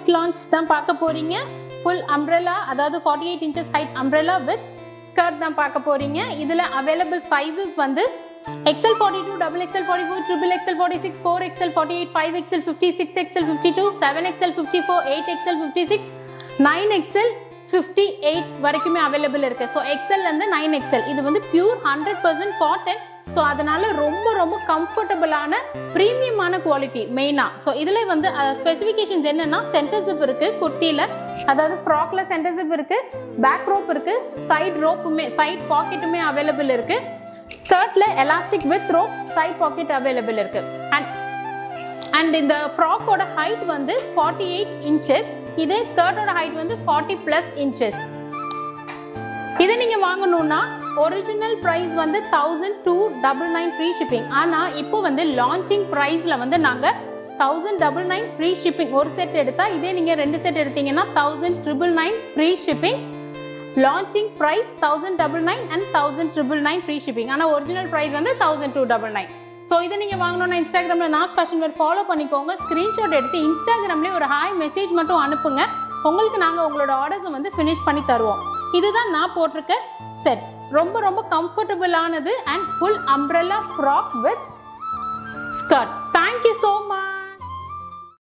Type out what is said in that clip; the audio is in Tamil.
குயிக் லான்ச் தான் பார்க்க போறீங்க. ஃபுல் அம்ப்ரெல்லா, அதாவது 48 inches height umbrella with skirt தான் பார்க்க போறீங்க. இதுல அவைலபிள் சைஸஸ் வந்து XL 42, XXL 44, XXL 46, 4XL 48, 5XL 50, 6XL 52, 7XL 54, 8XL 56, 9XL 58 வரைக்குமே அவைலபிள் இருக்கு. ஸோ எக்ஸல்ல இருந்து 9XL இது வந்து பியூர் 100% காட்டன். ஸோ அதனால ரொம்ப ரொம்ப கம்ஃபர்டபுளான ப்ரீமியமான குவாலிட்டி மெயினா. ஸோ இதுல வந்து ஸ்பெசிஃபிகேஷன்ஸ் என்னன்னா, சென்டர் ஜிப் இருக்கு குர்த்தியில, அதாவது ஃப்ராக்ல சென்டர் ஜிப் இருக்கு, பேக் ரோப் இருக்கு, சைட் ரோப்புமே சைட் பாக்கெட்டுமே அவைலபிள் இருக்கு. ஸ்கர்ட்ல elastic with rope, side pocket available இருக்கு. அண்ட் இந்த ஃப்ராக்கோட ஹைட் வந்து 48 inches, இதே ஸ்கர்ட்டோட ஹைட் வந்து 40+ inches. இதை நீங்க வாங்கணும்னா ஒரிஜினல் பிரைஸ் வந்து 1299 ஃப்ரீ ஷிப்பிங். ஆனா இப்போ வந்து லான்ச்சிங் பிரைஸ்ல வந்து நாங்க 1099 ஃப்ரீ ஷிப்பிங். ஒரு செட் எடுத்தா, இதே நீங்க 2 செட் எடுத்தீங்கன்னா 1999 free shipping. Launching price 1099 and 1999 free shipping. ஆனா ஒரிஜினல் பிரைஸ் வந்து 1299. ஸோ இதை நீங்கள் வாங்கணும்னா இன்ஸ்டாகிராமில் நாஸ் ஃபேஷன் வேர் ஃபாலோ பண்ணிக்கோங்க. ஸ்க்ரீன்ஷாட் எடுத்து இன்ஸ்டாகிராம்லேயே ஒரு ஹாய் மெசேஜ் மட்டும் அனுப்புங்க. உங்களுக்கு நாங்கள் உங்களோட ஆர்டர்ஸை வந்து ஃபினிஷ் பண்ணி தருவோம். இதுதான் நான் போட்டிருக்க செட். ரொம்ப ரொம்ப கம்ஃபர்டபுளானது and full umbrella frock with skirt. Thank you so much.